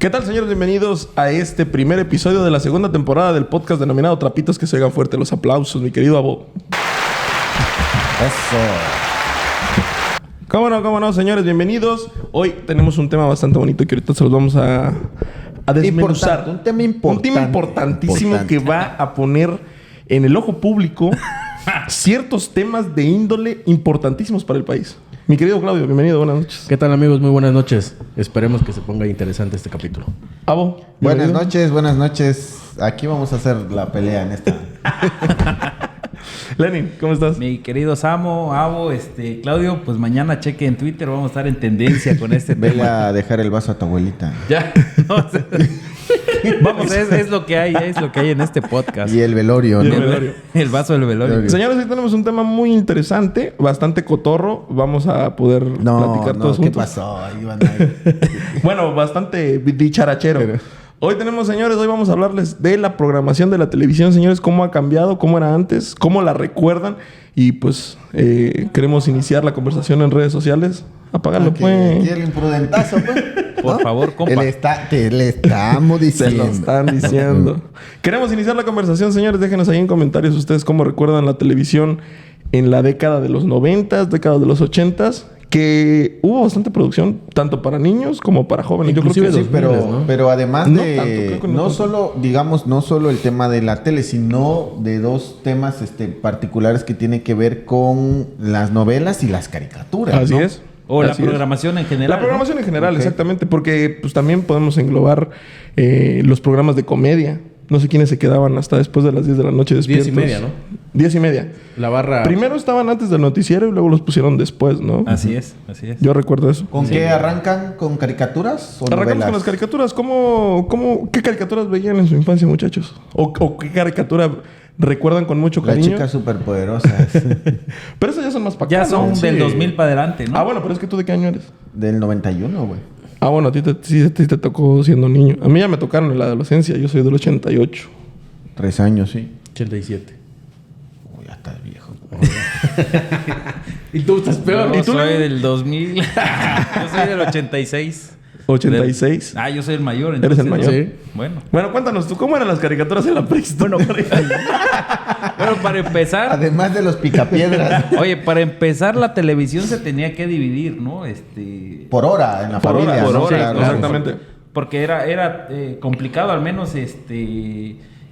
¿Qué tal, señores? Bienvenidos a este primer episodio de la segunda temporada del podcast denominado Trapitos que se oigan fuerte. Los aplausos, mi querido Abo. Eso. Cómo no, señores, bienvenidos. Hoy tenemos un tema bastante bonito que ahorita se los vamos a desmenuzar. Un tema importante. Un tema importantísimo que va a poner en el ojo público ciertos temas de índole importantísimos para el país. Mi querido Claudio, bienvenido, buenas noches. ¿Qué tal, amigos? Muy buenas noches. Esperemos que se ponga interesante este capítulo. Abo. Buenas noches. Aquí vamos a hacer la pelea en esta. Lenin, ¿cómo estás? Mi querido Samo, Abo, Claudio, pues mañana cheque en Twitter, vamos a estar en tendencia con este Vele tema. a dejar el vaso a tu abuelita. Ya, no, o sea, vamos, es lo que hay, en este podcast. Y el velorio, Y ¿no? el velorio. El vaso del velorio. Señores, hoy tenemos un tema muy interesante, bastante cotorro. Vamos a poder platicar todos ¿qué juntos. pasó? Iban ahí. Bueno, bastante dicharachero. Hoy tenemos, señores, hoy vamos a hablarles de la programación de la televisión, señores, cómo ha cambiado, cómo era antes, cómo la recuerdan. Y pues queremos iniciar la conversación en redes sociales. Apágalo, pues. Aquí el imprudentazo, pues. Por favor, compa. Le estamos Se diciendo. lo están diciendo. Queremos iniciar la conversación, señores. Déjenos ahí en comentarios ustedes cómo recuerdan la televisión en la década de los 90s, década de los 80s. Que hubo bastante producción, tanto para niños como para jóvenes. Inclusive Yo creo que sí, Pero además No de... tanto, creo que no no tanto. solo, digamos, no solo el tema de la tele, sino de dos temas particulares que tienen que ver con las novelas y las caricaturas, Así ¿no? es. O la Así es. programación en general. La programación en general, Ok. exactamente. Porque pues también podemos englobar los programas de comedia. No sé quiénes se quedaban hasta después de las 10 de la noche despiertos. 10:30, ¿no? 10:30. La barra... Primero estaban antes del noticiero y luego los pusieron después, ¿no? Así es. Yo recuerdo eso. ¿Con qué arrancan? ¿Con caricaturas o Arrancamos novelas? con las caricaturas. ¿Qué caricaturas veían en su infancia, muchachos? ¿O qué caricatura recuerdan con mucho Las cariño? chicas superpoderosas. Pero esas ya son más para Ya acá, son ¿no? del Sí. 2000 para adelante, ¿no? Ah, bueno, pero es que tú, ¿de qué año eres? Del 91, güey. Ah, bueno, a ti te tocó siendo niño. A mí ya me tocaron en la adolescencia. Yo soy del 88. 3 años, sí. 87. Uy, ya estás viejo. Y tú estás peor. Yo ¿Y tú, soy Lenin? del 2000. Yo soy del 86. 86. Yo soy el mayor. ¿Eres el mayor? Sí. Bueno. Bueno, cuéntanos tú, ¿cómo eran las caricaturas en la prehistoria? Bueno, para empezar... Además de los picapiedras. Oye, para empezar, la televisión se tenía que dividir, ¿no? Por hora, en la Por familia. hora, ¿no? por hora, Claro. exactamente. Porque era complicado, al menos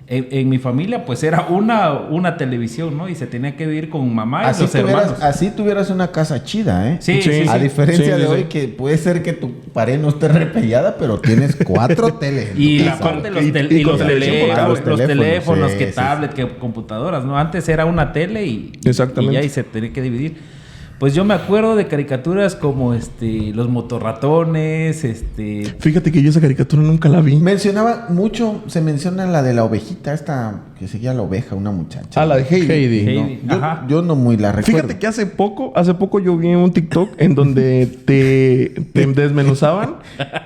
en mi familia, pues era una televisión, ¿no? Y se tenía que vivir con mamá y los hermanos. Así tuvieras una casa chida, ¿eh? Sí, sí, sí. A diferencia Sí, de sí, hoy, sí. que puede ser que tu pared no esté repellada, pero tienes 4 teles. en tu Y casa. aparte los, Y los con televisión por cable. los teléfonos, Sí, que sí, tablet, que computadoras, ¿no? Antes era una tele y Exactamente. ya y se tenía que dividir. Pues yo me acuerdo de caricaturas como los motorratones, Fíjate que yo esa caricatura nunca la vi. Mencionaba mucho, se menciona la de la ovejita, esta que seguía a la oveja, una muchacha. Ah, la de Heidi. Heidi. Heidi. Yo, Ajá. yo no muy la recuerdo. Fíjate que hace poco yo vi un TikTok en donde te desmenuzaban.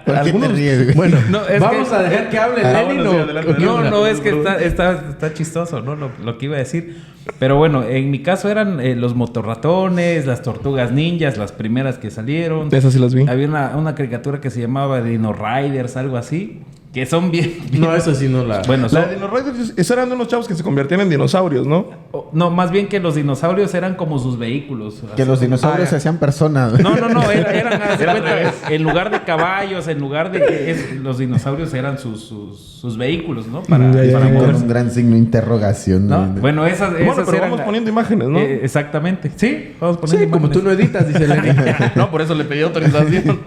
¿Por qué te ríes, güey? Bueno, No, es Vamos que- a dejar que hable Ah, Lenin bueno, o... sí, adelante. No, es que está chistoso, ¿no? Lo que iba a decir. Pero bueno, en mi caso eran los motorratones, las tortugas ninjas, las primeras que salieron. esas sí las vi. Había una caricatura que se llamaba Dino Riders, algo así. Que son bien... No, eso sí no la... Bueno, La son... de Dino Riders, esos eran de unos chavos que se convertían en dinosaurios, ¿no? No, más bien que los dinosaurios eran como sus vehículos. Que los dinosaurios se hacían personas. No, eran haz de cuenta, en lugar de caballos, en lugar de... los dinosaurios eran sus vehículos, ¿no? Para Ya, Con moverse. un gran signo de interrogación. ¿No? Bueno, esas Bueno, pero eran... vamos poniendo imágenes, ¿no? Exactamente. Sí, vamos poniendo Sí, como imágenes. tú no editas, dice Lenin. No, por eso le pedí autorización.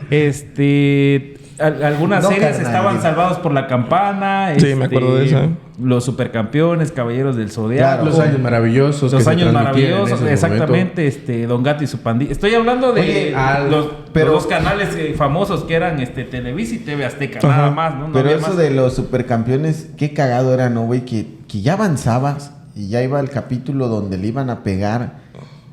Algunas No, series carnal. estaban salvados por la campana. Sí, me acuerdo de esa. Los supercampeones, Caballeros del Zodiaco. Claro. Los años maravillosos. Los que se años transmitían en maravillosos, ese exactamente. Don Gato y su pandilla. Estoy hablando de Oye, los dos canales famosos que eran Televisa y TV Azteca, Ajá. nada más, ¿no? No Pero había eso más. de los supercampeones, qué cagado era, ¿no, güey? Que ya avanzabas y ya iba el capítulo donde le iban a pegar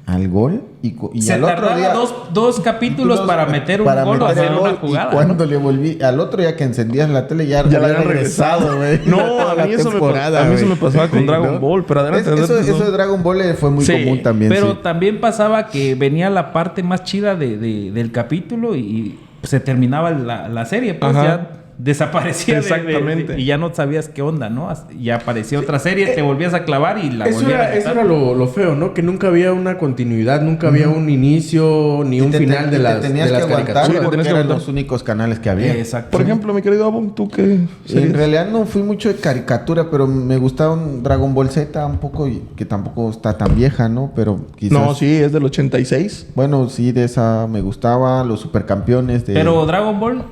al gol y Se al otro tardaba día dos capítulos para meter un gol o meter hacer el una gol, jugada. y cuando le volví al otro día que encendías la tele ya Ya la había habían regresado, güey. No, Toda a la mí eso temporada, a mí eso güey. me pasaba con Sí, Dragon ¿no? Ball, pero adelante. Eso adelante, de Dragon Ball fue muy Sí, común también. Pero sí. también pasaba que venía la parte más chida del capítulo y se terminaba la serie. Pues Ajá. ya desaparecía. Exactamente. Y ya no sabías qué onda, ¿no? Y aparecía otra serie, te volvías a clavar y la Eso volvías a era, eso quitar. era lo feo, ¿no? Que nunca había una continuidad, nunca había un inicio ni un final de las tenías que aguantar caricaturas. porque tenías que eran aguantar. los únicos canales que había. Exacto. Por ejemplo, mi querido Abo, ¿tú qué series? En realidad no fui mucho de caricatura, pero me gustaba un Dragon Ball Z un poco, y que tampoco está tan vieja, ¿no? Pero quizás... No, sí, es del 86. Bueno, sí, de esa me gustaba, los supercampeones de... Pero Dragon Ball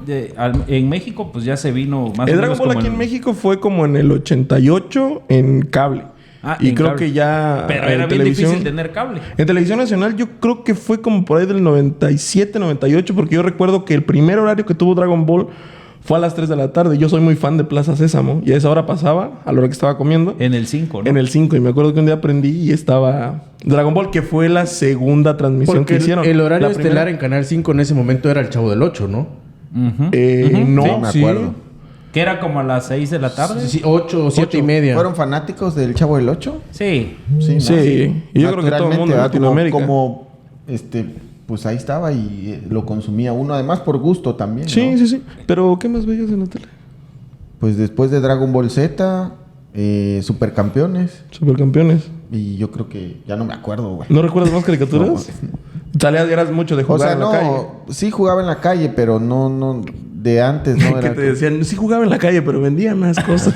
en México pues ya se vino más El o Dragon menos Ball como aquí en México fue como en el 88 en cable. Y en creo cable. que ya Pero en era bien televisión... difícil tener cable. En televisión nacional yo creo que fue como por ahí del 97, 98, porque yo recuerdo que el primer horario que tuvo Dragon Ball fue a las 3 de la tarde. Yo soy muy fan de Plaza Sésamo y a esa hora pasaba, a la hora que estaba comiendo, En el 5, ¿no? en el 5. Y me acuerdo que un día aprendí y estaba Dragon Ball, que fue la segunda transmisión Porque que hicieron. el horario La estelar primera- en Canal 5 en ese momento era el Chavo del 8, ¿no? Ujú. No, Sí, me sí. acuerdo. Que era como a las 6 de la tarde. Sí, 8 o 7 y media. ¿Fueron fanáticos del Chavo del 8? Sí. Sí, ¿no? Sí. Y yo creo que todo el mundo en ¿verdad? Latinoamérica. Pues ahí estaba y lo consumía uno, además por gusto también, Sí, ¿no? sí, sí. Pero, ¿qué más veías en la tele? Pues después de Dragon Ball Z, Supercampeones, Supercampeones. y yo creo que ya no me acuerdo, güey. ¿No recuerdas más caricaturas? Salías, eras mucho de O jugar sea, en la no, calle. sí jugaba en la calle, pero no, de antes no Que era. te decían, sí jugaba en la calle, pero vendía más cosas.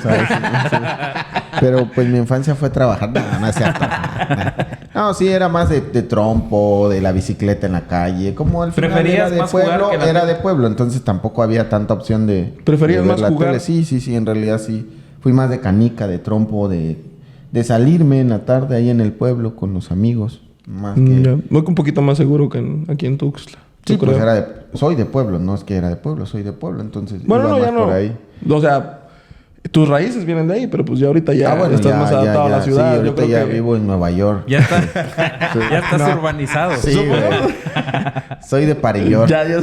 Pero pues mi infancia fue trabajar. No, no es cierto. No, sí, era más de trompo, de la bicicleta en la calle. Como al final ¿Preferías era de más jugar pueblo, que la era tele? de pueblo, entonces tampoco había tanta opción de. ¿Preferías de ver más la jugar? tele. Sí, en realidad sí. Fui más de canica, de trompo, de salirme en la tarde ahí en el pueblo con los amigos. Más que. Ya. Voy un poquito más seguro que aquí en Tuxtla. Sí, Yo pues creo. soy de pueblo, no es que era de pueblo, soy de pueblo, entonces Bueno, iba no, ya más por no. ahí. O sea, tus raíces vienen de ahí, pero pues ya ahorita ya bueno, estás más adaptado a la ciudad. Sí, Yo ahorita creo ya que vivo en Nueva York. Ya estás urbanizado. Sí, güey. Soy de Parellor. Ya. ¿De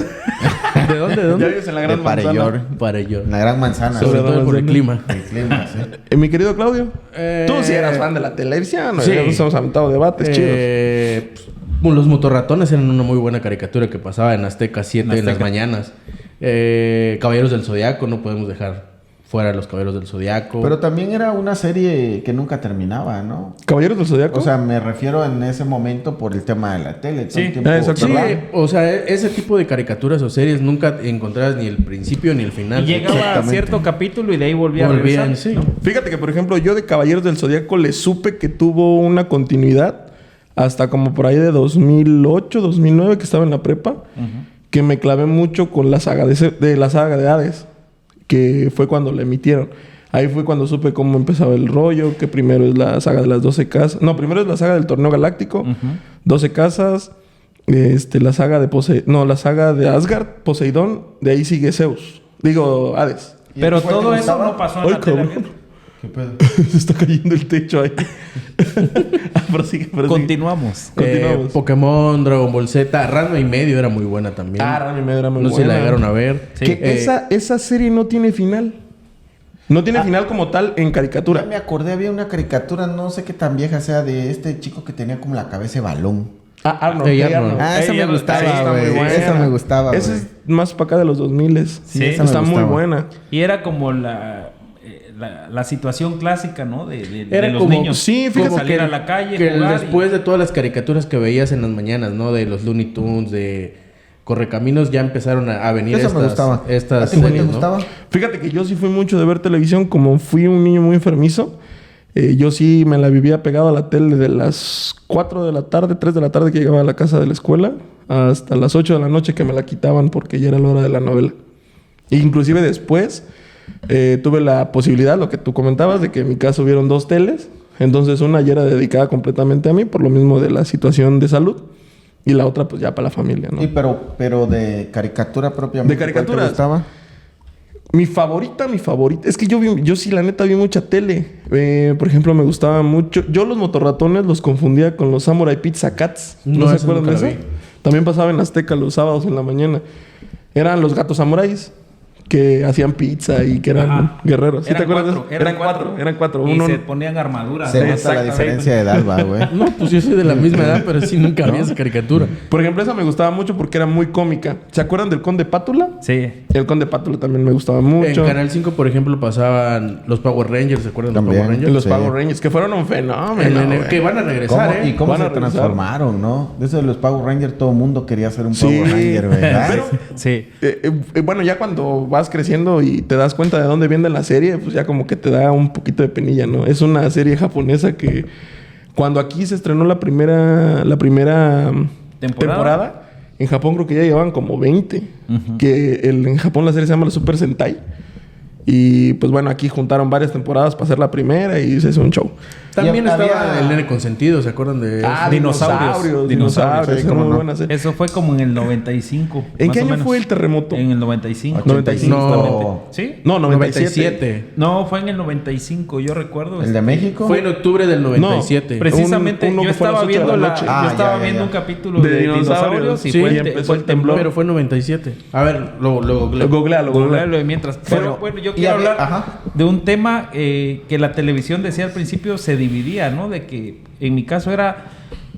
dónde? ¿De Ya dónde? vives en la De gran Parellor. manzana. Para yo. La gran manzana. Sobre Sobre todo por el manzana. clima. El clima, sí. Mi querido Claudio, Eh, tú sí eras fan de la televisión. sí. Ya nos hemos aventado debates chidos. Los motorratones eran una muy buena caricatura que pasaba en Azteca 7 en las Azteca. mañanas. Caballeros del Zodiaco, no podemos dejar fuera a los Caballeros del Zodiaco. Pero también era una serie que nunca terminaba, ¿no? Caballeros del Zodiaco. O sea, me refiero en ese momento por el tema de la tele. Todo Sí. el tiempo, Exacto. sí, ¿verdad? o sea, ese tipo de caricaturas o series nunca encontrabas ni el principio ni el final. Y llegaba a Exactamente. cierto capítulo y de ahí volvía a Volvían, regresar. sí. ¿no? Fíjate que, por ejemplo, yo de Caballeros del Zodiaco le supe que tuvo una continuidad hasta como por ahí de 2008, 2009, que estaba en la prepa, que me clavé mucho con la saga de la saga de Hades, que fue cuando la emitieron. Ahí fue cuando supe cómo empezaba el rollo, que primero es la saga de las 12 casas. No, primero es la saga del torneo galáctico, 12 casas, la saga de la saga de Asgard, Poseidón, de ahí sigue Zeus. Digo, Hades. ¿Y Pero a ti cuál todo te eso gustaba? no pasó en Ay, la tele. cabrón. abierta. ¿Qué pedo? Se está cayendo el techo ahí. Prosigue. Continuamos. Continuamos. Pokémon, Dragon Ball Z, Ranma y medio era muy buena también. Ranma y medio era muy no sé si la buena. llegaron a ver. Sí. Que esa serie no tiene final. No tiene final como tal en Ya caricatura. me acordé, había una caricatura, no sé qué tan vieja sea, de este chico que tenía como la cabeza de balón. Arnold. Hey, Hey, Arnold. Ah, esa Ey, me ya no- gustaba, sí, está güey. muy buena. Esa me gustaba, Esa güey. es más para acá de los 2000. Sí, esa me está muy gustaba. buena. Y era como la situación clásica, ¿no? De Era los como- niños. sí, fíjate Como salir a la calle, que jugar después de todas las caricaturas que veías en las mañanas, ¿no? De los Looney Tunes, de Correcaminos, ya empezaron a venir Esa me gustaba. estas ¿A ti cuál te series, ¿no? gustaba? Fíjate que yo sí fui mucho de ver televisión. Como fui un niño muy enfermizo, yo sí me la vivía pegado a la tele de las 4 de la tarde, 3 de la tarde que llegaba a la casa de la escuela, hasta las 8 de la noche que me la quitaban porque ya era la hora de la novela. E inclusive después tuve la posibilidad, lo que tú comentabas, de que en mi casa hubieron 2 teles. Entonces una ya era dedicada completamente a mí, por lo mismo de la situación de salud. Y la otra pues ya para la familia, ¿no? Sí, pero de caricatura propiamente. De caricaturas. ¿Cuál te gustaba? Mi favorita. Es que yo sí, la neta, vi mucha tele. Por ejemplo, me gustaba mucho. Yo los motorratones los confundía con los Samurai Pizza Cats. ¿No No, se esa acuerdan de nunca eso? la vi. También pasaba en Azteca los sábados en la mañana. Eran los gatos samuráis. que hacían pizza y que eran Ajá. guerreros. ¿Sí te Eran acuerdas? cuatro, Eran cuatro. Y Uno... se ponían armaduras. Se nota la Exactamente. diferencia de edad, va, güey. No, pues yo soy de la misma edad, pero sí nunca vi esa caricatura. Por ejemplo, esa me gustaba mucho porque era muy cómica. ¿Se acuerdan del Conde Pátula? Sí. El Conde Pátula también me gustaba mucho. En Canal 5, por ejemplo, pasaban los Power Rangers, ¿se acuerdan de los También. Power Rangers? Los Sí. Power Rangers, que fueron un fenómeno. güey. Que van a regresar, ¿Y cómo Van a se regresar. transformaron, no? De eso de los Power Rangers, todo el mundo quería ser un Sí. Power Ranger, ¿verdad? Pero, Sí. bueno, ya cuando vas creciendo y te das cuenta de dónde viene la serie, pues ya como que te da un poquito de penilla, ¿no? Es una serie japonesa que cuando aquí se estrenó la primera temporada, en Japón creo que ya llevaban como 20. En Japón la serie se llama la Super Sentai. Y pues bueno, aquí juntaron varias temporadas para hacer la primera y se hizo un show. También Y estaba había- el nene consentido, ¿se acuerdan de eso? Dinosaurios. sí, Esa cómo muy no. buena serie. Eso fue como en el 95. ¿En más qué o año menos. fue el terremoto? En el 95. 95. No. ¿Sí? No, 97. No, fue en el 95, yo recuerdo. ¿El de México? Fue en octubre del 97. Precisamente, uno yo que fue a las estaba 8 de la viendo noche. Ah, yo estaba ya, viendo ya. un capítulo De de dinosaurios, dinosaurios y sí, fue y el empezó fue el el temblor. Pero fue en 97. A ver, luego. Googlealo. Googlealo de mientras. Pero bueno, yo y quiero había- hablar ajá. de un tema que la televisión decía al principio se dividía, ¿no? De que en mi caso era,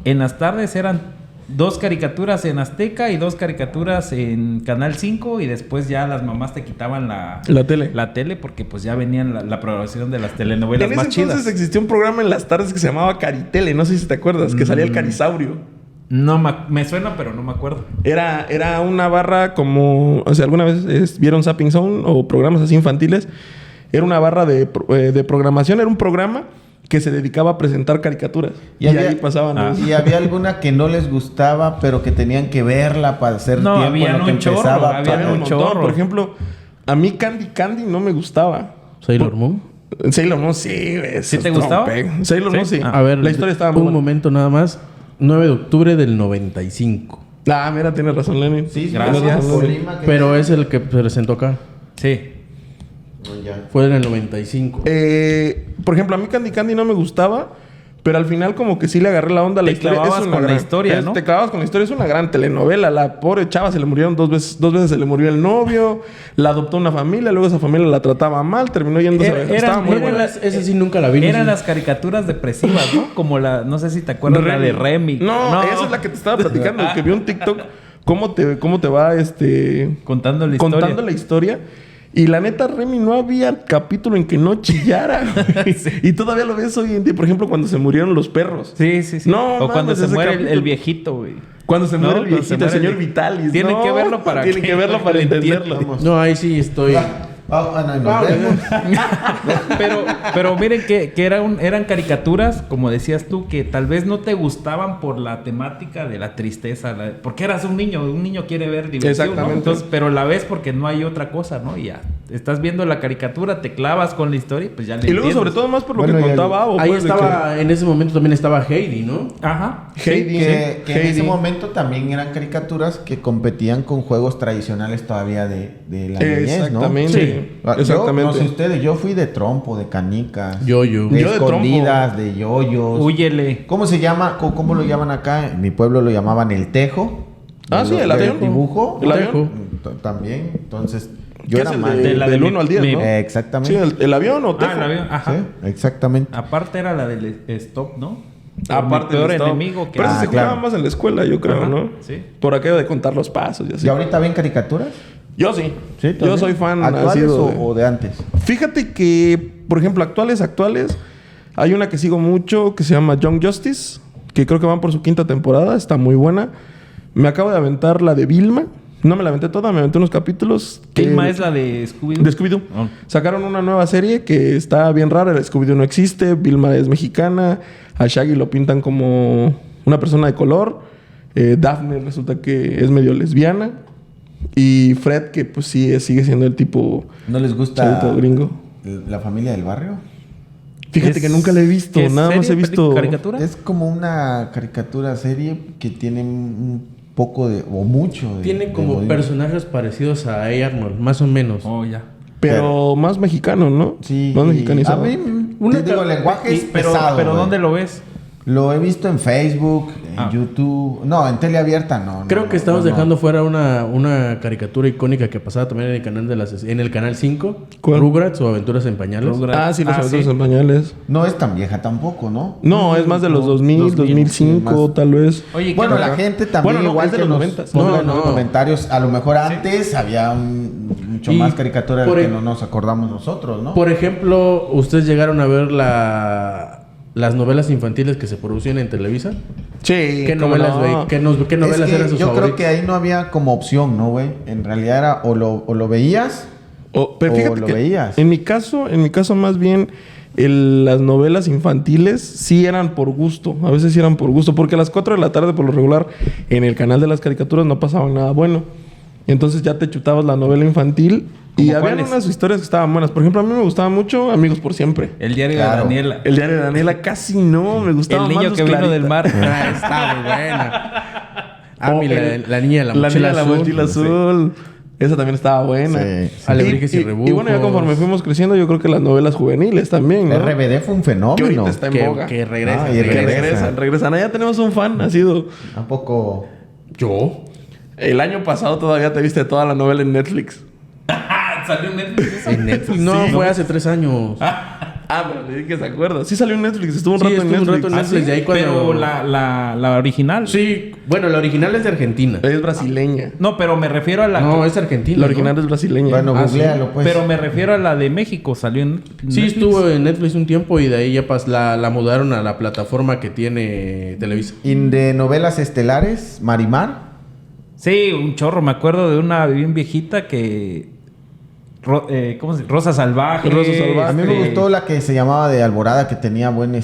en las tardes eran 2 caricaturas en Azteca y 2 caricaturas en Canal 5 y después ya las mamás te quitaban la tele porque pues ya venían la programación de las telenovelas En ese más entonces chidas. existía un programa en las tardes que se llamaba Caritele, no sé si te acuerdas, que salía el Carisaurio. No me suena, pero no me acuerdo. Era una barra como, o sea, alguna vez vieron Zapping Zone o programas así infantiles. Era una barra de programación, era un programa que se dedicaba a presentar caricaturas. Y ahí pasaban. Y había alguna que no les gustaba, pero que tenían que verla para hacer No, tiempo habían en lo que un chorro, empezaba. habían Había un un montón. chorro. Por ejemplo, a mí Candy no me gustaba. Sailor Moon. Sailor Moon sí, güey. ¿Sí te gustaba? Sailor Moon ¿Sí? sí. A ver, la historia estaba muy un buena. momento nada más. 9 de octubre del 95. Ah, mira, tienes razón, Lenin. Sí, Gracias. Tienes razón, Lenin. Colima, que- Pero es el que presentó acá. Sí. Ya. Fue en el 95. Por ejemplo, a mí Candy no me gustaba, pero al final como que sí le agarré la onda a la Te historia. clavabas con la historia, ¿no? Te clavabas con la historia. Es una gran telenovela. La pobre chava se le murieron 2 veces. 2 veces se le murió el novio. La adoptó una familia. Luego esa familia la trataba mal. Terminó yéndose a... Estaba muy buena. Esa sí nunca la vi. Eran no sé. las caricaturas depresivas, ¿no? Como no sé si te acuerdas, la de Remy. No, esa es la que te estaba platicando. Que vi un TikTok. ¿Cómo te va Contando la historia. contando la historia? Y la neta, Remy, no había capítulo en que no chillara. güey. Y todavía lo ves hoy en día. Por ejemplo, cuando se murieron los perros. Sí, sí, sí. No, o cuando mames, se ese muere capítulo. el viejito, güey. Cuando se No, muere el cuando se viejito, el muere señor el- Vitalis. Tienen No, que verlo para Tienen que verlo para lo entenderlo. entiendan. No, ahí sí estoy. Nos vemos. Pero miren que eran caricaturas, como decías tú, que tal vez no te gustaban por la temática de la tristeza, porque eras un niño quiere ver diversión, ¿no? Exactamente. Entonces, pero la ves porque no hay otra cosa, ¿no? Y ya, estás viendo la caricatura, te clavas con la historia y pues ya le Y luego, entiendes. sobre todo, más por lo Bueno, que y contaba Avo. Ahí pues, de estaba, en ese momento también estaba Heidi, ¿no? Ajá. Heidi, que en Heidi. ese momento también eran caricaturas que competían con juegos tradicionales todavía de la niñez, ¿no? Exactamente. Sí. Exactamente. Yo, no sé ustedes, yo fui de trompo, de canicas. Yo-yo. De Yo de escondidas, de yoyos. Húyele. ¿Cómo se llama? ¿Cómo lo llaman acá? En mi pueblo lo llamaban el tejo. Ah, sí, el avión. dibujo. El avión. Tejo. También. Entonces, yo ¿Qué era es el más. de- de la del de 1 al 10, mi- ¿no? Exactamente. Sí, el avión o tejo. Ah, el avión, ajá. Sí, exactamente. Aparte era la del stop, ¿no? Aparte el peor del estado. enemigo que Pero eso Ah, se jugaba claro. más en la escuela, yo creo, Ajá, ¿no? sí. Por aquello de contar los pasos y así. ¿Y ahorita ven caricaturas? Yo sí. Sí, Yo soy fan ¿Actuales nacido o de antes? Fíjate que, por ejemplo, actuales, hay una que sigo mucho que se llama Young Justice, que creo que van por su 5ª temporada, está muy buena. Me acabo de aventar la de Vilma. No me la aventé toda, me aventé unos capítulos. Vilma es la de Scooby-Doo. De Scooby-Doo. Oh. Sacaron una nueva serie que está bien rara. El Scooby-Doo no existe. Vilma es mexicana. A Shaggy lo pintan como una persona de color. Daphne resulta que es medio lesbiana. Y Fred, que pues sí, sigue siendo el tipo ¿No les gusta chavito gringo. La familia del barrio? Fíjate que nunca la he visto. ¿qué es Nada más he serie, visto... caricatura? Es como una caricatura serie que tiene un poco de... o mucho de... Tiene de como modismo. personajes parecidos a A. Arnold, más o menos. Oh, ya. Pero más mexicano, ¿no? Sí. Más y mexicanizado. A mí, te digo, lenguajes Pero pesado, güey. ¿dónde lo ves? Lo he visto en Facebook, en YouTube. No, en tele abierta no. Creo que estamos dejando fuera una caricatura icónica que pasaba también en el canal en el canal 5. ¿Cuál? Rugrats o Aventuras en Pañales. Sí, los aventuras en pañales. No es tan vieja tampoco, ¿no? No, es más de los 2000, 2005, sí, más. tal vez. Oye, Bueno, la gente también Bueno, no, igual es de que los nos 90. ponga en No, los no. comentarios. A lo mejor antes había mucho Y más caricatura de por que e- no nos acordamos nosotros, ¿no? Por ejemplo, ¿ustedes llegaron a ver las novelas infantiles que se producían en Televisa? Sí. ¿Qué cómo novelas, no. ¿Qué novelas Es que eran sus yo favoritas? creo que ahí no había como opción, ¿no, güey? En realidad era o lo veías. Pero O fíjate lo que veías. En mi caso más bien las novelas infantiles sí eran por gusto. A veces sí eran por gusto. Porque a las 4 de la tarde, por lo regular, en el canal de las caricaturas no pasaban nada bueno. Entonces ya te chutabas la novela infantil. Y había cuáles? unas historias que estaban buenas. Por ejemplo, a mí me gustaba mucho Amigos por Siempre. El diario Claro. de Daniela. El diario de Daniela casi no. Me gustaba El más niño Luz que vino Clarita. del mar. Está muy buena. La niña de la La mochila niña de la azul. mochila azul. Esa también estaba buena. Sí, sí. Alebrijes y rebujos. Y bueno, ya conforme fuimos creciendo, yo creo que las novelas juveniles también, ¿no? RBD fue un Que fenómeno. ahorita está en boga. Que regresa. Ah, y Que regresan. Allá tenemos un fan. Ha sido... ¿A poco? ¿Yo? El año pasado todavía te viste toda la novela en Netflix. Salió en Netflix eso. En Netflix. No, Sí, fue ¿no? hace 3 años. Pero le dije que se acuerda. Sí salió en Netflix. Estuvo un Sí, rato en estuvo un Netflix. rato en ¿Ah, Netflix. sí? De ahí cuando... Pero la original. Sí, bueno, la original es de Argentina. Es brasileña. No, pero me refiero a la... No, es argentina. La original es brasileña. Bueno, Ah, googlealo, pues. Pero me refiero a la de México. Salió en Sí, Netflix. estuvo en Netflix un tiempo y de ahí ya la mudaron a la plataforma que tiene Televisa. ¿Y de novelas estelares? Marimar. Sí, un chorro. Me acuerdo de una bien viejita que... ¿cómo se dice? Rosa Salvaje. Rosa Salvaje. A mí me gustó la que se llamaba de Alborada, que tenía buena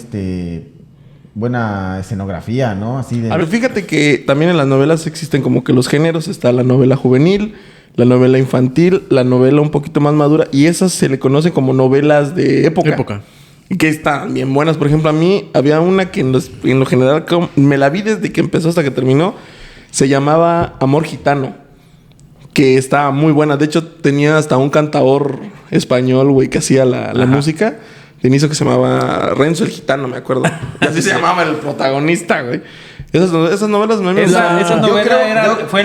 escenografía, ¿no? Así de... A ver, fíjate que también en las novelas existen como que los géneros. Está la novela juvenil, la novela infantil, la novela un poquito más madura. Y esas se le conocen como novelas de época. Y que están bien buenas. Por ejemplo, a mí había una que en lo general me la vi desde que empezó hasta que terminó. Se llamaba Amor Gitano. Que estaba muy buena. De hecho, tenía hasta un cantador español, güey, que hacía la música. De inicio que se llamaba Renzo el Gitano, me acuerdo. Así se llamaba el protagonista, güey. Esas novelas no me Esa Yo novela creo- fue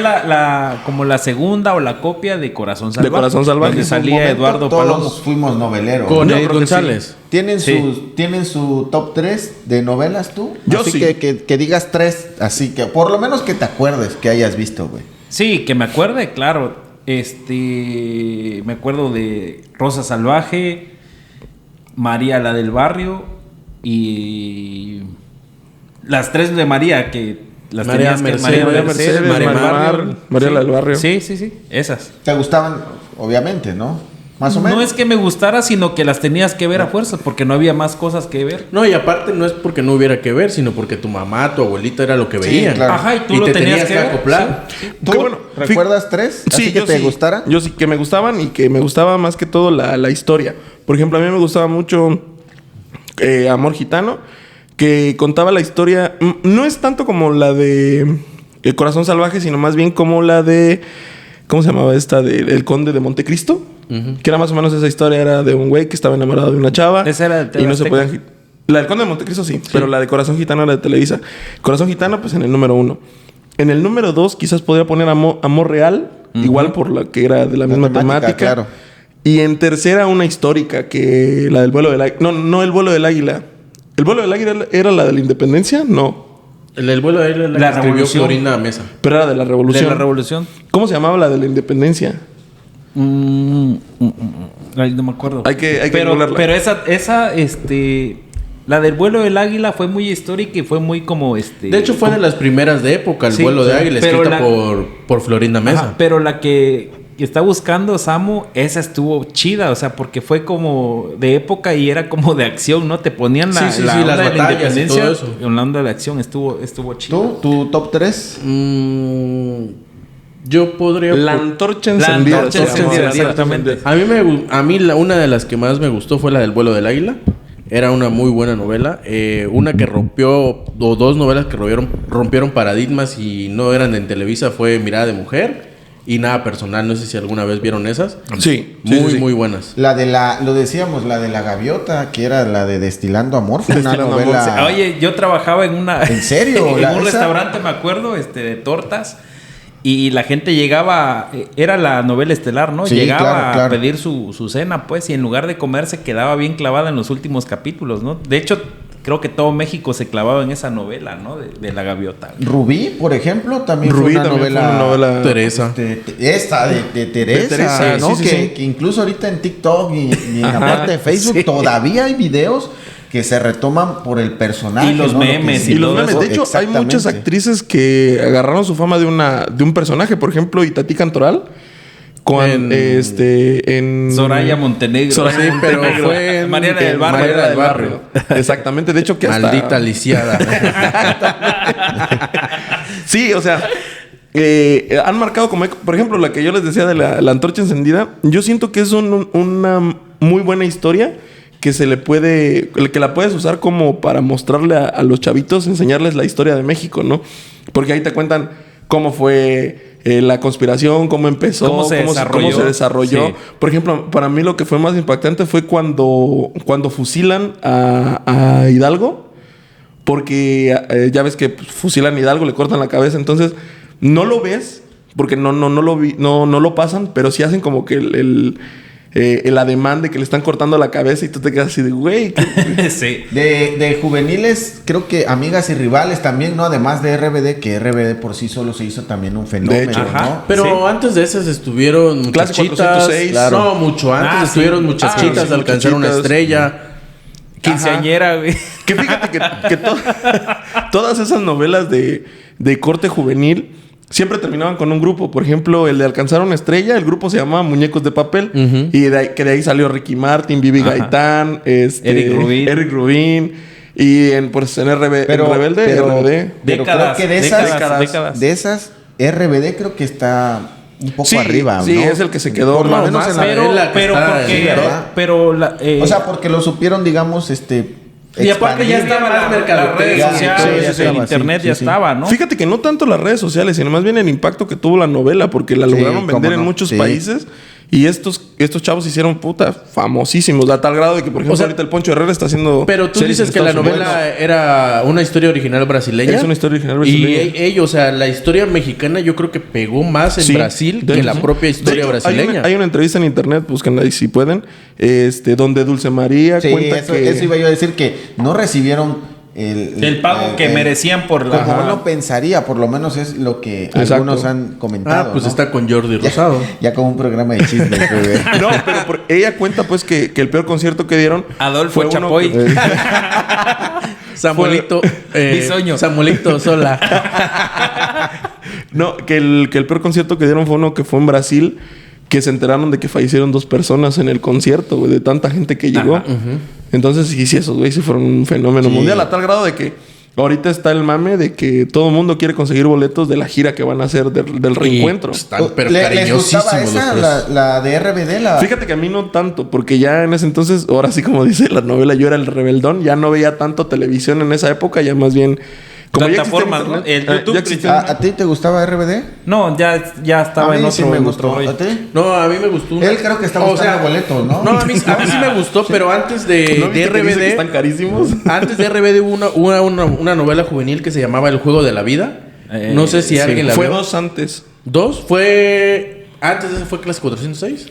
como la segunda o la copia de Corazón Salvaje. De Corazón Salvaje. Donde En su salía momento Eduardo todos Palomo. fuimos noveleros. Con Yo Edith creo que González. ¿Tienen su top 3 de novelas tú? Yo así sí. que digas 3, así que por lo menos que te acuerdes que hayas visto, güey. Sí, que me acuerde, claro. Me acuerdo de Rosa Salvaje, María la del barrio y las 3 de María que las María tenías que Mercedes, María Mercedes, María María la del barrio. Sí, esas. Te gustaban, obviamente, ¿no? Más o menos. No es que me gustara, sino que las tenías que ver a fuerzas porque no había más cosas que ver. No, y aparte no es porque no hubiera que ver, sino porque tu mamá, tu abuelita era lo que Sí, veían. claro. Ajá, y tú lo te tenías que ver. acoplar. ¿Tú Qué bueno. recuerdas 3? Sí, ¿Así que yo te sí. gustaran? Yo sí, que me gustaban y que me gustaba más que todo la historia. Por ejemplo, a mí me gustaba mucho Amor Gitano, que contaba la historia. No es tanto como la de El Corazón Salvaje, sino más bien como la de... ¿Cómo se llamaba esta? El Conde de Montecristo. Que era más o menos esa historia. Era de un güey que estaba enamorado de una chava. Esa era de y no se Azteca. podían... La del Conde de Montecristo sí, pero la de Corazón Gitano era de Televisa. Corazón Gitano, pues en el número 1. En el número 2 quizás podría poner Amor Real, igual por la que era de la misma temática. Claro. Y en tercera una histórica, que la del vuelo del águila. No el vuelo del águila. ¿El vuelo del águila era la de la independencia? No. El vuelo de él La la escribió revolución. Florinda Mesa. Pero era de la revolución. De la revolución. ¿Cómo se llamaba la de la independencia? Ay, no me acuerdo. Hay que pero googlearla. pero esa la del vuelo del águila fue muy histórica y fue muy como De hecho, fue de las primeras de época, el Sí, vuelo de sí. águila, Pero escrita la- por Florinda Mesa. Ajá, pero la que está buscando Samu, esa estuvo chida, o sea, porque fue como de época y era como de acción, ¿no? Te ponían la, Sí, la sí, onda las de la batallas y independencia todo eso. en la onda de acción, estuvo chido. ¿Tú? ¿Tu top 3? Yo podría... La antorcha La encendida. antorcha se llamaba. encendida, La antorcha exactamente. encendida. A mí una de las que más me gustó fue la del vuelo del águila. Era una muy buena novela. Una que rompió, o dos novelas que rompieron paradigmas y no eran en Televisa, fue Mirada de Mujer y Nada Personal. No sé si alguna vez vieron esas. Sí. Muy buenas. Lo decíamos, la de la gaviota, que era la de Destilando Amor, fue una Destilando novela. Amor, Oye, yo trabajaba en una... ¿En serio? en un ¿Esa? restaurante, me acuerdo, de tortas. Y la gente llegaba... Era la novela estelar, ¿no? Sí, llegaba claro. a pedir su cena, pues. Y en lugar de comer, se quedaba bien clavada en los últimos capítulos, ¿no? De hecho, creo que todo México se clavaba en esa novela, ¿no? De la gaviota. Rubí, por ejemplo, también Rubí fue una también novela. fue una novela. Teresa. Esta de Teresa, Teresa, ¿no? sí, que, sí. que incluso ahorita en TikTok y en la parte de Facebook Sí. todavía hay videos que se retoman por el personaje. Y los ¿no? Lo que memes Y los todo memes. eso. De hecho, hay muchas Exactamente. actrices que agarraron su fama de un personaje. Por ejemplo, Itatí Cantoral. En Soraya Montenegro. Soraya Sí, pero Montenegro. fue en- Mariana del Barrio. Mariana del Barrio. Exactamente. De hecho, que hasta... Maldita lisiada. Sí, o sea, han marcado como... Por ejemplo, la que yo les decía de la antorcha encendida. Yo siento que es una muy buena historia que se le puede... Que la puedes usar como para mostrarle a los chavitos, enseñarles la historia de México, ¿no? Porque ahí te cuentan cómo fue la conspiración, cómo empezó, Cómo se desarrolló. Sí. Por ejemplo, para mí lo que fue más impactante fue cuando fusilan a Hidalgo. Porque ya ves que fusilan a Hidalgo, le cortan la cabeza. Entonces, no lo ves, porque no lo pasan, pero sí hacen como que el ademán de que le están cortando la cabeza y tú te quedas así de, güey. Sí. De juveniles, creo que Amigas y Rivales también, ¿no? Además de RBD, que RBD por sí solo se hizo también un fenómeno, De hecho. Ajá. ¿no? Pero Sí. antes de esas estuvieron Clase Muchachitas. 406. No, mucho antes Ah, estuvieron sí. Muchachitas sí, de alcanzar una Muchachitas. estrella. Quinceañera, güey. Que fíjate que todas esas novelas de corte juvenil siempre terminaban con un grupo. Por ejemplo, el de Alcanzar una Estrella, el grupo se llamaba Muñecos de Papel. Ujú. Y de ahí salió Ricky Martin, Vivi Ajá. Gaitán, Eric Rubin. Y en Rebelde, RBD. Pero Décadas, creo que de esas, décadas. de esas, RBD creo que está un poco Sí, arriba, sí, ¿no? es el que se quedó Por lo más- menos más en la- es la que Pero está porque... ahí, ¿verdad? Pero O sea, porque lo supieron, digamos, y aparte ya expandir. estaba las redes Ya, sociales, sí, ya el estaba, internet sí, ya sí, sí. estaba, ¿no? Fíjate que no tanto las redes sociales, sino más bien el impacto que tuvo la novela, porque la Sí, lograron cómo vender en no, muchos sí. países. Y estos chavos se hicieron famosísimos, a tal grado de que, por ejemplo, O sea, ahorita el Poncho Herrera está haciendo. Pero tú series dices en que la Estados novela Unidos. era una historia original brasileña. Es una historia original brasileña. Y ellos, o sea, la historia mexicana yo creo que pegó más en Sí, Brasil de que hecho, la sí. propia De historia hecho, brasileña. Hay una entrevista en internet, búsquenla ahí si pueden, donde Dulce María Sí, cuenta eso, que... eso iba yo a decir, que no recibieron El pago que merecían por la... Como uno pensaría, por lo menos es lo que Exacto. algunos han comentado. Ah, pues ¿no? está con Jordi Rosado. Ya como un programa de chismes, bebé. No, pero ella cuenta pues que el peor concierto que dieron... Adolfo fue uno Chapoy. que- Samuelito. Bisoño. Samuelito Sola. No, que el peor concierto que dieron fue uno que fue en Brasil, que se enteraron de que fallecieron 2 personas en el concierto, güey, de tanta gente que llegó. Ajá. Entonces, sí, esos güey sí fueron un fenómeno Sí. mundial, a tal grado de que ahorita está el mame de que todo el mundo quiere conseguir boletos de la gira que van a hacer del reencuentro. Están pero ¿Les gustaba cariñosísimos esa, los tres. la de RBD? Fíjate que a mí no tanto, porque ya en ese entonces, ahora sí como dice la novela, yo era el rebeldón, ya no veía tanto televisión en esa época, ya más bien... Como ya existía Plataformas, ¿no? internet, El YouTube ya existía- ¿A ti te gustaba RBD? No, ya estaba A mí en sí otro... me en gustó. otro rollo. ¿A ti? No, a mí me gustó. Él creo que está buscando boletos, ¿no? No, a mí sí me gustó, pero antes ¿No de viste que dice que RBD... están carísimos? Antes de RBD hubo una novela juvenil que se llamaba El Juego de la Vida. No sé si sí. alguien la Fue vio. 2 antes. ¿Dos? Fue... Antes de eso fue Clase 406.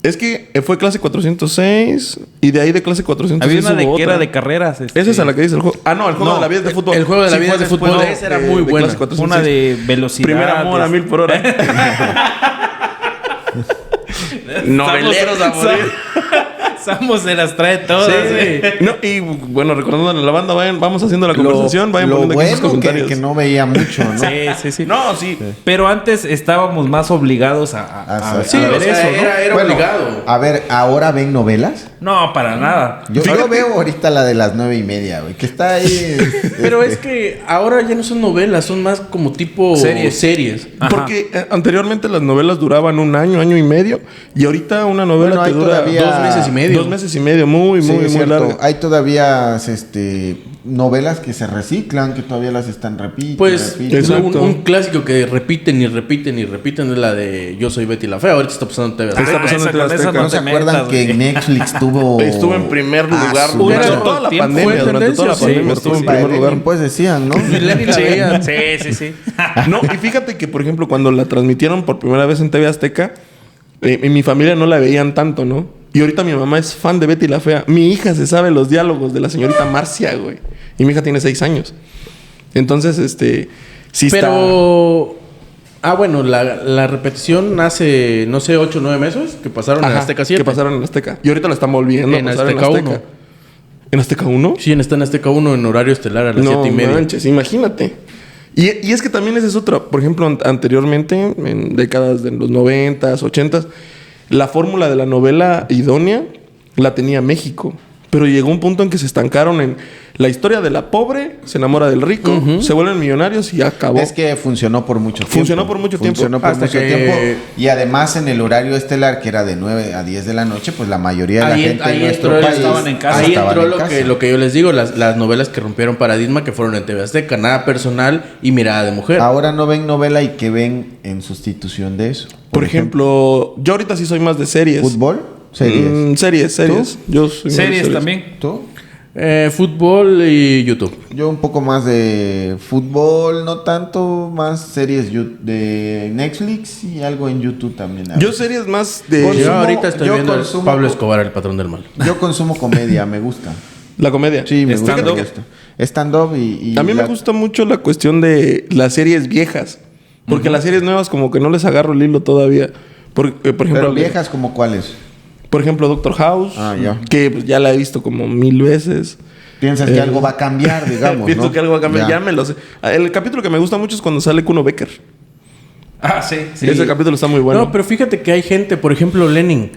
Es que fue clase 406 y de ahí de clase 406 Había una de hubo que era otra. de carreras. Esa es a la que dice el juego. Ah, no, el juego No, de la vida es de fútbol. el juego de la vida fue es de después fútbol. Esa era muy de buena. clase 406. Una de velocidad. Primer amor a 1000 por hora. Noveleros a morir. Samos se las trae todas. No, y bueno, recordando a la banda, vamos haciendo la conversación, vayan lo poniendo aquí sus bueno comentarios. que no veía mucho, ¿no? Sí. No, sí. Pero antes estábamos más obligados a Sí, ver o sea, eso, ¿no? era Bueno, obligado. A ver, ¿ahora ven novelas? No, para nada. Yo Fíjate- veo ahorita la de las 9:30, güey, que está ahí. Pero es que ahora ya no son novelas, son más como tipo Series. Ajá. Porque anteriormente las novelas duraban un año, año y medio. Y ahorita una novela Bueno, te hay dura todavía- 2 meses y medio. 2 meses y medio. Muy, Sí, muy, es muy cierto. larga. Hay todavía novelas que se reciclan, que todavía las están repitiendo. Pues Exacto. un clásico que repiten y repiten y repiten es la de Yo soy Betty la Fea. Ahorita está pasando en TV Azteca. Está pasando en TV Azteca. ¿No se acuerdan que Netflix Estuvo en primer lugar su durante madre. toda la Tiempo pandemia. fue Durante toda la tendencia, pandemia sí, estuvo en Para primer lugar. Lenin, pues decían, ¿no? Lenny la veía. Sí. No, y fíjate que, por ejemplo, cuando la transmitieron por primera vez en TV Azteca, en mi familia no la veían tanto, ¿no? Y ahorita mi mamá es fan de Betty la Fea. Mi hija se sabe los diálogos de la señorita Marcia, güey. Y mi hija tiene 6 años. Entonces, sí Pero... bueno, la repetición hace, no sé, 8 o 9 meses que pasaron en Ajá, Azteca 7. que pasaron en Azteca. Y ahorita la están volviendo En a pasar Azteca 1. ¿En Azteca 1? Sí, está en Azteca 1 en horario estelar a las No 7:30. manches, imagínate. Y es que también esa es otra. Por ejemplo, anteriormente, en décadas de los 90s, 80s, la fórmula de la novela idónea la tenía México. Pero llegó un punto en que se estancaron en la historia de la pobre, se enamora del rico, se vuelven millonarios y acabó. Es que funcionó por mucho tiempo. Funcionó por mucho tiempo. Funcionó por Hasta mucho que- tiempo. Y además en el horario estelar, que era de 9 a 10 de la noche, pues la mayoría de la gente en nuestro país estaban en casa. Ahí estaban entró en lo casa. que yo les digo, las novelas que rompieron paradigma que fueron en TV Azteca. Nada personal y mirada de mujer. Ahora no ven novela y que ven en sustitución de eso. Por ejemplo, yo ahorita sí soy más de series. ¿Fútbol? Series. Series. Yo soy más de Series también. ¿Tú? Fútbol y YouTube. Yo un poco más de fútbol, no tanto, más series de Netflix y algo en YouTube también. a Yo veces. series más de Consumo- Yo ahorita estoy yo viendo el consumo- Pablo Escobar, el patrón del mal. Yo consumo comedia, me gusta. la comedia. Sí, me gusta. Fíjate Me que gusta. Stand-up y a mí me gusta mucho la cuestión de las series viejas. Porque las series nuevas como que no les agarro el hilo todavía. Por ejemplo, Pero viejas como cuáles. Por ejemplo, Doctor House. Ah, ya. Que pues, ya la he visto como 1000 veces. Piensas que algo va a cambiar, digamos, Pienso ¿no? que algo va a cambiar. Ya. Ya me lo sé. El capítulo que me gusta mucho es cuando sale Kuno Becker. Sí. Ese capítulo está muy bueno. No, pero fíjate que hay gente, por ejemplo, Lenin,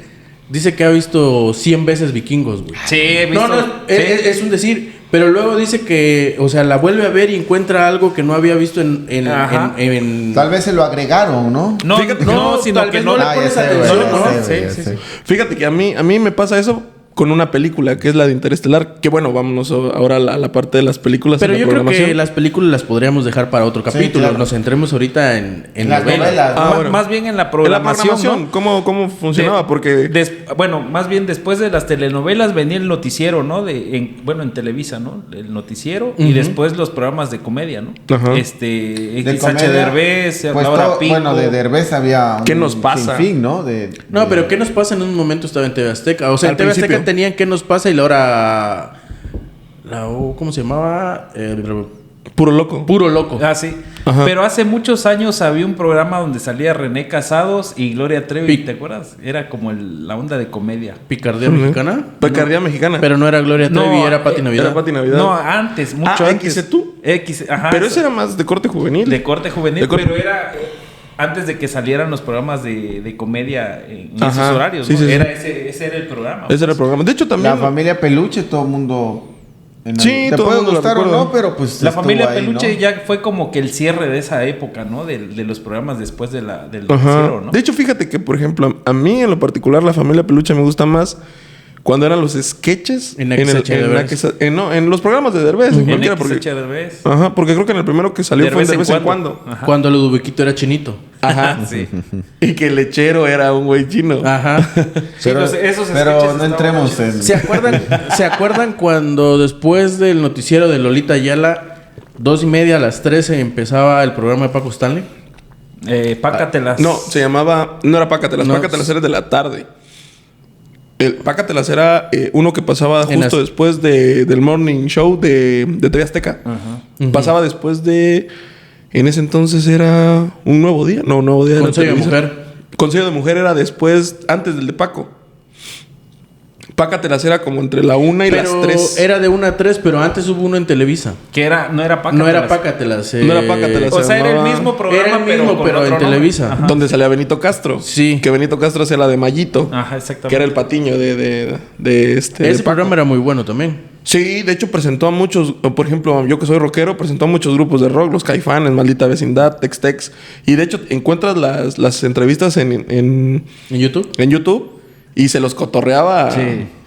dice que ha visto 100 veces Vikingos, güey. Sí, he visto. No, es un decir, pero luego dice que, o sea, la vuelve a ver y encuentra algo que no había visto Ajá. en Tal vez se lo agregaron, ¿no? No, Fíjate que no, sino tal que vez no no le le Ah, pones ya sé, atención, güey, ¿no? ya sé, Sí, ya sí, sé. sí. Fíjate que a mí me pasa eso con una película que es la de Interestelar. Que bueno, vámonos ahora a la parte de las películas. Pero y la yo creo que programación. las películas las podríamos dejar para otro capítulo. claro. Nos centremos ahorita en Las novelas, ¿no? Ah, Ma- bueno. Más bien en la En la programación. programación, ¿no? ¿cómo funcionaba? Porque Bueno, más bien después de las telenovelas venía el noticiero, ¿no? En Televisa, ¿no? El noticiero y después los programas de comedia, ¿no? Ajá. De XH comedia, Derbez, pues Laura todo- Pico. bueno, de Derbez había un ¿Qué nos pasa? sinfín, ¿no? No, pero ¿qué nos pasa en un momento? Estaba en TV Azteca. O sea, Al en TV Azteca principio. tenían ¿Qué nos pasa? Y la hora... ¿Cómo se llamaba? puro loco. Puro Loco. Ah, sí. Ajá. Pero hace muchos años había un programa donde salía René Casados y Gloria Trevi, ¿te acuerdas? Era como la onda de comedia. Picardía Mexicana. Picardía Mexicana. Pero no era Gloria Trevi, No, era Pati Navidad. Era Pati Navidad. No, antes, mucho Ah, antes. ¿XC tú? Ajá. Pero ese era más de corte juvenil. de corte juvenil, De corte- pero era antes de que salieran los programas de comedia en esos Ajá, horarios, sí, ¿no? sí, sí. Ese era el programa. Ese era el programa. De hecho, también. La familia Peluche, todo el mundo... Sí, te todo puede el mundo la gustar o recuerda. no, pero pues La estuvo familia ahí, Peluche ¿no? ya fue como que el cierre de esa época, ¿no? De los programas después del Ajá. noticiero, ¿no? De hecho, fíjate que, por ejemplo, a mí en lo particular, la familia Peluche me gusta más cuando eran los sketches En XH Derbez. en los programas de Derbez, en En cualquiera, porque, XH Derbez. ajá, porque creo que en el primero que salió fue en Derbez en cuando. Ajá. Cuando Ludoviquito era chinito. Ajá. Sí. Y que el lechero era un güey chino. Ajá. Sí, esos sketches Pero estaban no entremos chidos. en... ¿Se acuerdan cuando después del noticiero de Lolita Ayala, 2:30 a las 13 empezaba el programa de Paco Stanley? Pácatelas. No, se llamaba. No era Pácatelas. No. Pácatelas era de la tarde. El Pácatelas era uno que pasaba En justo las- después del morning show de TV Azteca. Pasaba después de. En ese entonces era Un Nuevo Día. No, Un Nuevo Día. era Consejo de Televisa. Mujer. Consejo de Mujer era después, antes del de Paco. Pácatelas era como entre la 1 y Pero las 3. era de 1 a 3, pero antes hubo uno en Televisa. Que no era Pácatelas. No era Pácatelas. No era Pácatelas. O sea, era el llamaba- mismo programa, Era el mismo, con pero otro en nombre. Televisa. Ajá. Donde salía Benito Castro. Sí. Que Benito Castro hacía la de Mayito. Ajá, exactamente. Que era el patiño de este. Ese de Paco. programa era muy bueno también. Sí, de hecho presentó a muchos, por ejemplo, yo que soy rockero, presentó a muchos grupos de rock, los Caifanes, Maldita Vecindad, Tex-Tex. Y de hecho encuentras las entrevistas ¿En YouTube? en YouTube y se los cotorreaba Sí.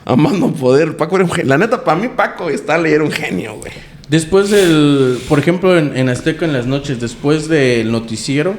a más no poder. Paco era un genio. La neta, para mí Paco Stanley era un genio, güey. Después por ejemplo, en Azteca en las noches, después del noticiero,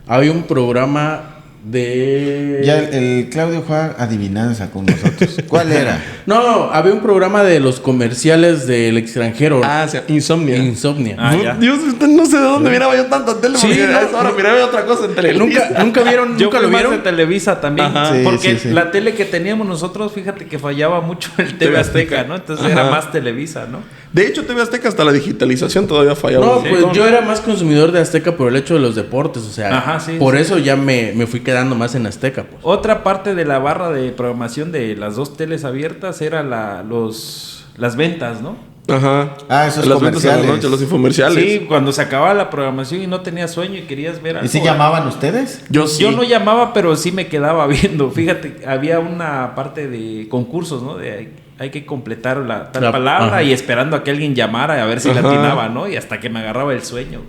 había un programa de... Ya el Claudio juega adivinanza con nosotros. ¿Cuál era? No, había un programa de los comerciales del extranjero. Ah, sí, Insomnia. Insomnia. ya. Dios, no sé de dónde miraba yo tanta tele. Sí, porque no, a esa hora miraba otra cosa en Televisa. ¿Nunca vieron? Yo ¿Nunca fui lo más vieron? de Televisa también. Ajá. Sí, Porque sí. la tele que teníamos nosotros, fíjate que fallaba mucho el TV Azteca, ¿no? Entonces era Ajá. más Televisa, ¿no? De hecho, TV Azteca hasta la digitalización todavía fallaba. No, un pues montón. yo era más consumidor de Azteca por el hecho de los deportes, o sea, Ajá, sí, por sí. eso ya me fui quedando más en Azteca, pues. Otra parte de la barra de programación de las dos teles abiertas era las ventas, ¿no? Ajá. Ah, esos Las ventas en la comerciales. noche, los infomerciales. Sí, cuando se acababa la programación y no tenías sueño y querías ver algo. ¿Y si llamaban ustedes? Yo sí. Yo no llamaba, pero sí me quedaba viendo. Fíjate, había una parte de concursos, ¿no? De hay que completar la tal palabra ajá. y esperando a que alguien llamara a ver si la Ajá. atinaba, ¿no? Y hasta que me agarraba el sueño.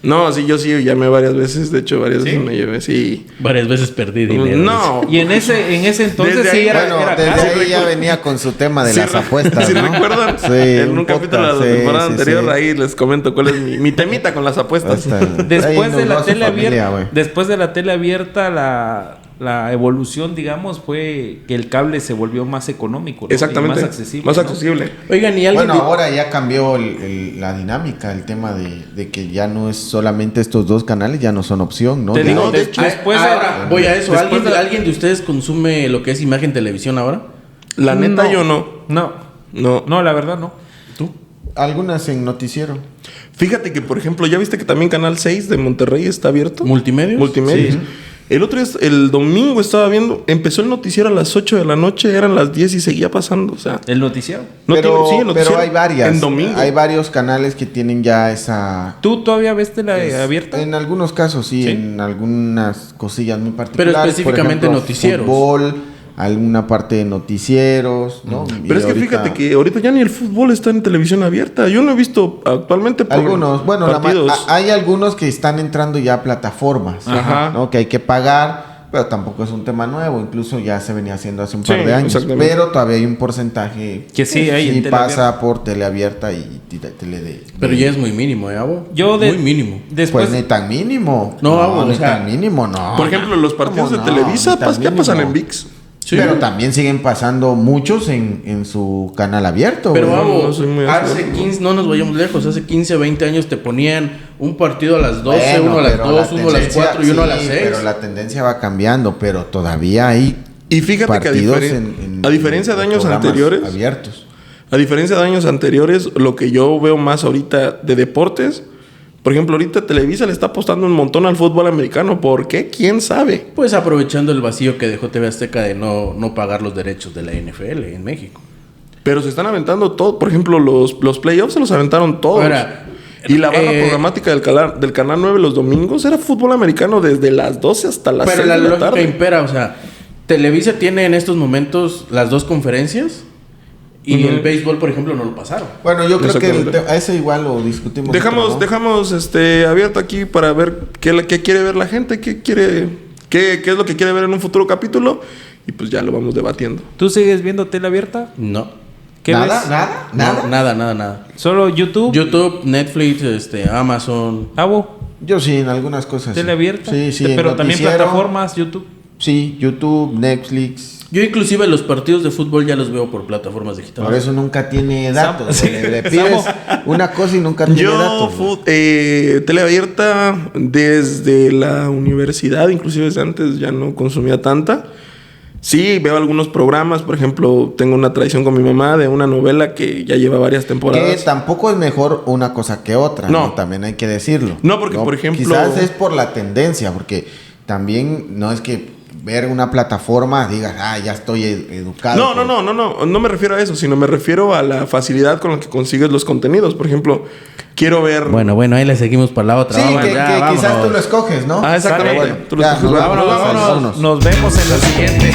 No, sí, yo sí llamé varias veces. De hecho, varias ¿Sí? veces me llevé, sí. Varias veces perdí dinero. No. Y en ese entonces Desde sí ahí, era, Bueno, era desde caro. ahí ya venía con su tema de Sí, las apuestas, Si ¿no? recuerdan, Sí, en un capítulo de la podcast, temporada sí, anterior, sí. ahí les comento cuál es mi temita con las apuestas. Hasta ahí Después de inundó la a su tele familia, abierta, güey. después de la tele abierta, la evolución, digamos, fue que el cable se volvió más económico, ¿no? Exactamente. Y más accesible. Más ¿no? accesible. Oigan, ¿y alguien Bueno, ahora ya cambió la dinámica, el tema de que ya no es solamente estos dos canales, ya no son opción, ¿no? Te Ya digo, es- de hecho, después ahora voy a eso. después ¿Alguien de ustedes consume lo que es imagen televisión ahora? La neta, No. yo no. No, la verdad no. ¿Tú? algunas en noticiero. Fíjate que, por ejemplo, ¿ya viste que también Canal 6 de Monterrey está abierto? ¿Multimedios? Multimedios. Sí. El otro día, el domingo estaba viendo, empezó el noticiero a las 8 de la noche, eran las 10 y seguía pasando, o sea. El noticiero. No pero, tiene- sí, el noticiero pero hay varias. en domingo. Hay varios canales que tienen ya esa... ¿Tú todavía ves tela es- abierta? En algunos casos sí, ¿Sí? en algunas cosillas muy particulares. específicamente por ejemplo, noticieros. Fútbol, alguna parte de noticieros, ¿no? Y Pero es que ahorita- fíjate que ahorita ya ni el fútbol está en televisión abierta. Yo no he visto actualmente por Algunos, bueno, partidos. hay algunos que están entrando ya a plataformas, Ajá. ¿no? Que hay que pagar, pero tampoco es un tema nuevo, incluso ya se venía haciendo hace un Sí, par de años, exactamente. pero todavía hay un porcentaje Que sí hay en tele pasa abierta. por teleabierta y tele de... Pero ya es muy mínimo, ¿eh, Abo? Muy mínimo. Después, Pues ni tan mínimo. No, vamos, ni o sea, tan mínimo, no. Por ejemplo, los partidos de ¿Cómo no? Televisa Ni tan ya pasan mínimo. en ViX. Sí. Pero también siguen pasando muchos en su canal abierto. Pero güey. Abo, no soy muy hace acuerdo. 15, no nos vayamos lejos, hace 15, 20 años te ponían un partido a las 12, Bueno, uno a las pero 2, la uno a las tendencia- 4 y uno a las sí, 6. Pero la tendencia va cambiando, pero todavía hay Y fíjate que partidos a diferencia de años programas anteriores, abiertos. a diferencia de años anteriores, lo que yo veo más ahorita de deportes, por ejemplo, ahorita Televisa le está apostando un montón al fútbol americano. ¿Por qué? ¿Quién sabe? Pues aprovechando el vacío que dejó TV Azteca de no pagar los derechos de la NFL en México. Pero se están aventando todo. Por ejemplo, los playoffs se los aventaron todos. Ahora, y la barra programática del Canal 9 los domingos era fútbol americano desde las 12 hasta las Pero 6 la de la lógica tarde. impera, o sea, Televisa tiene en estos momentos las dos conferencias y Ujú. el béisbol, por ejemplo, no lo pasaron. Bueno, yo creo que Exactamente. a ese igual lo discutimos. Dejamos abierto aquí para ver qué quiere ver la gente, qué es lo que quiere ver en un futuro capítulo. Y pues ya lo vamos debatiendo. ¿tú sigues viendo tele abierta? No. ¿Qué ¿Nada? ves? ¿Nada? No, nada. ¿Solo YouTube? YouTube, Netflix, Amazon. ¿Abo? Yo sí, en algunas cosas. ¿Tele abierta? Sí, sí. Pero en también noticiero, plataformas, YouTube. Sí, YouTube, Netflix. Yo inclusive los partidos de fútbol ya los veo por plataformas digitales. Por eso nunca tiene datos. Sí. Le pides una cosa y nunca tiene Yo, datos. tele abierta desde la universidad, inclusive desde antes ya no consumía tanta. Sí, veo algunos programas, por ejemplo, tengo una tradición con mi mamá de una novela que ya lleva varias Que temporadas. tampoco es mejor una cosa que otra, No. ¿no? También hay que decirlo. No, porque, por ejemplo- Quizás es por la tendencia, porque también no es que ver una plataforma digas, ya estoy educado. No me refiero a eso, sino me refiero a la facilidad con la que consigues los contenidos. Por ejemplo, quiero ver... Bueno, ahí le seguimos para la otra. Sí, Vamos, que ya, quizás vámonos. tú lo escoges, ¿no? Ah, exactamente. Bueno, Tú lo ya, escoges. vámonos. Nos vemos en la siguiente.